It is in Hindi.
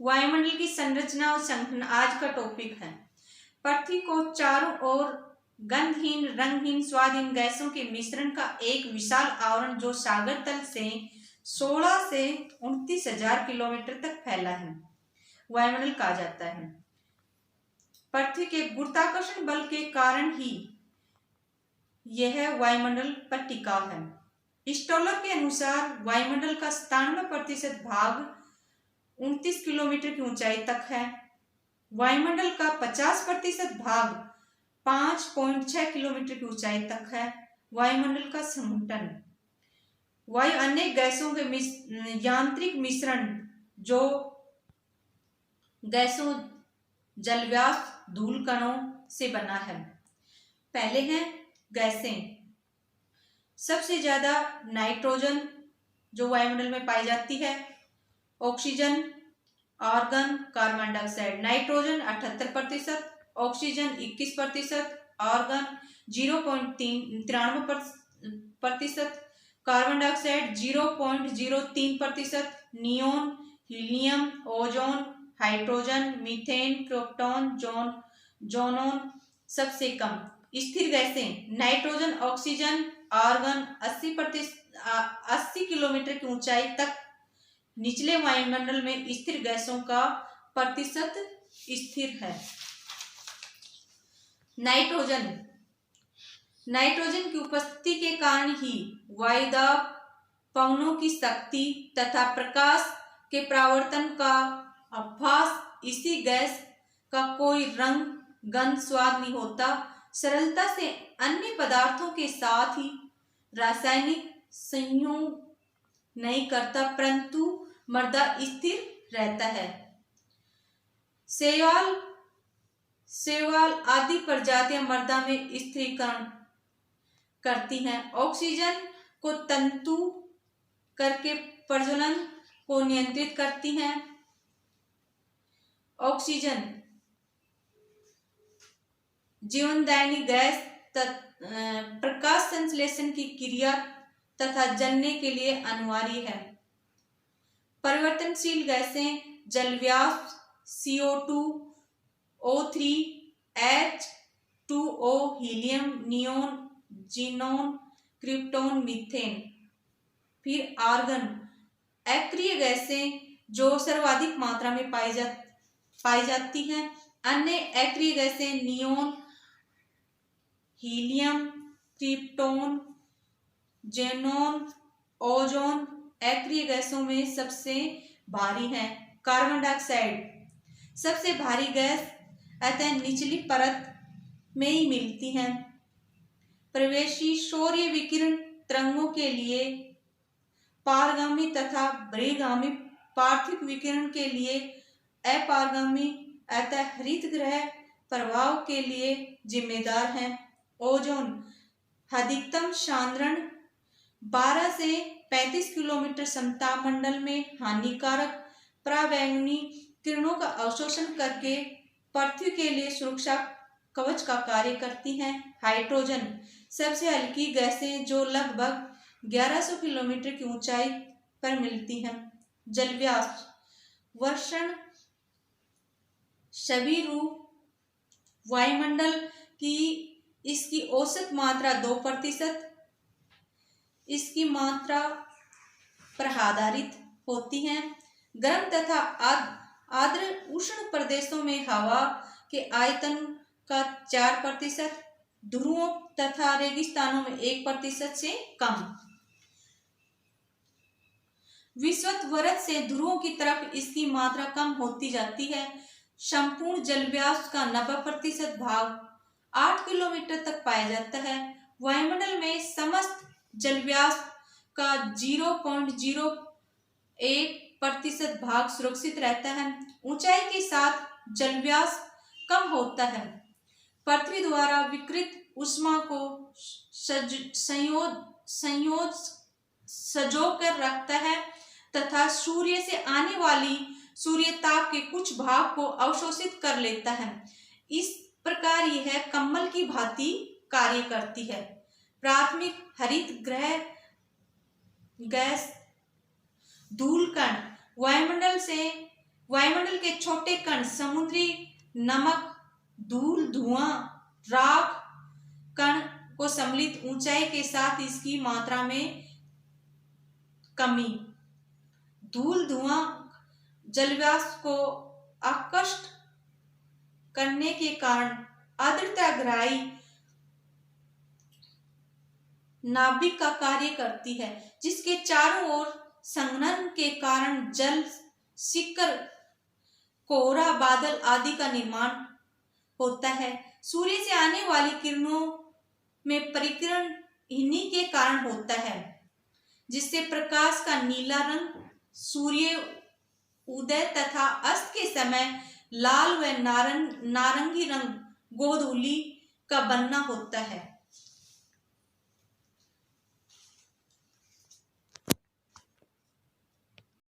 वायुमंडल की संरचना और संगठन आज का टॉपिक है। पृथ्वी को चारों ओर गंधहीन, रंगहीन, स्वादहीन गैसों के मिश्रण का एक विशाल आवरण जो सागर तल से 16 से 29,000 किलोमीटर तक फैला है, वायुमंडल कहा जाता है। पृथ्वी के गुरुत्वाकर्षण बल के कारण ही यह वायुमंडल पर टिका है। स्टोलर के अनुसार वायुमंडल का 97% भाग 29 किलोमीटर की ऊंचाई तक है। वायुमंडल का 50% भाग 5.6 किलोमीटर की ऊंचाई तक है। वायुमंडल का संघटन, वायु अनेक गैसों के यांत्रिक मिश्रण जो गैसों, जल वाष्प, धूल कणों से बना है। पहले हैं गैसें। सबसे ज्यादा नाइट्रोजन जो वायुमंडल में पाई जाती है, oxygen, argon, carbon dioxide. Nitrogen 78%, oxygen 21%, argon 0.93%, carbon dioxide 0.03%, neon, helium, ozone, hydrogen, methane, krypton, xenon सबसे कम। स्थिर गैसें नाइट्रोजन, ऑक्सीजन, आर्गन 80 किलोमीटर की ऊंचाई तक निचले वायुमंडल में स्थिर गैसों का प्रतिशत स्थिर है। नाइट्रोजन की उपस्थिति के कारण ही वायुदाब, पवनों की शक्ति तथा प्रकाश के परावर्तन का अभ्यास, इसी गैस का कोई रंग, गंध, स्वाद नहीं होता, सरलता से अन्य पदार्थों के साथ ही रासायनिक संयोग नहीं करता, परंतु मृदा स्थिर रहता है। शैवाल आदि प्रजातियां मृदा में स्थिरीकरण करती हैं। ऑक्सीजन को तंतु करके प्रज्वलन को नियंत्रित करती हैं। ऑक्सीजन जीवनदायिनी गैस, प्रकाश संश्लेषण की क्रिया तथा जनने के लिए अनिवार्य है। परिवर्तनशील गैसें जल वाष्प, CO2, O3, H2O, helium, neon, xenon, krypton, methane. फिर आर्गन, अक्रिय गैसें जो सर्वाधिक मात्रा में पाई जाती हैं। अन्य अक्रिय गैसें neon, helium, krypton, xenon, ozone अक्रिय गैसों में सबसे भारी है। कार्बन डाइऑक्साइड सबसे भारी गैस, अतः निचली परत में ही मिलती है। प्रवेशी सौर्य विकिरण तरंगों के लिए पारगामी तथा बहिर्गामी पार्थिव विकिरण के लिए अपारगामी, अतः हरित ग्रह प्रभाव के लिए जिम्मेदार है। ओजोन अधिकतम सांद्रण 12 से 35 किलोमीटर समताप मंडल में हानिकारक पराबैंगनी किरणों का अवशोषण करके पृथ्वी के लिए सुरक्षा कवच का कार्य करती हैं। हाइड्रोजन सबसे हल्की गैसें जो लगभग 1100 किलोमीटर की ऊंचाई पर मिलती हैं। जल वाष्प, वर्षण, सभी वायुमंडल की इसकी औसत मात्रा 2%, इसकी मात्रा पर आधारित होती है। गर्म तथा आर्द्र उष्ण प्रदेशों में हवा के आयतन का 4%, ध्रुवों तथा रेगिस्तानों में 1% से कम। विषुवत से ध्रुवों की तरफ इसकी मात्रा कम होती जाती है। संपूर्ण जल वाष्प का 90% भाग 8 किलोमीटर तक पाया जाता है। वायुमंडल में समस्त जल वाष्प का 0.01% भाग सुरक्षित रहता है। ऊंचाई के साथ जल वाष्प कम होता है। पृथ्वी द्वारा विकृत ऊष्मा को संजो कर रखता है तथा सूर्य से आने वाली सूर्य ताप के कुछ भाग को अवशोषित कर लेता है। इस प्रकार यह कम्बल की भांति कार्य करती है। प्राथमिक हरित ग्रह गैस, धूल कण वायुमंडल के छोटे कण समुद्री नमक, धूल, धुआं, राख कण को सम्मिलित ऊंचाई के साथ इसकी मात्रा में कमी। धूल, धुआं, जलवाष्प को आकृष्ट करने के कारण आर्द्रताग्राही नाभिक का कार्य करती है, जिसके चारों ओर संघनन के कारण जल, शिखर, कोहरा, बादल आदि का निर्माण होता है। सूर्य से आने वाली किरणों में परिकिरण इन्हीं के कारण होता है, जिससे प्रकाश का नीला रंग सूर्य उदय तथा अस्त के समय लाल व नारंगी रंग गोधूली का बनना होता है।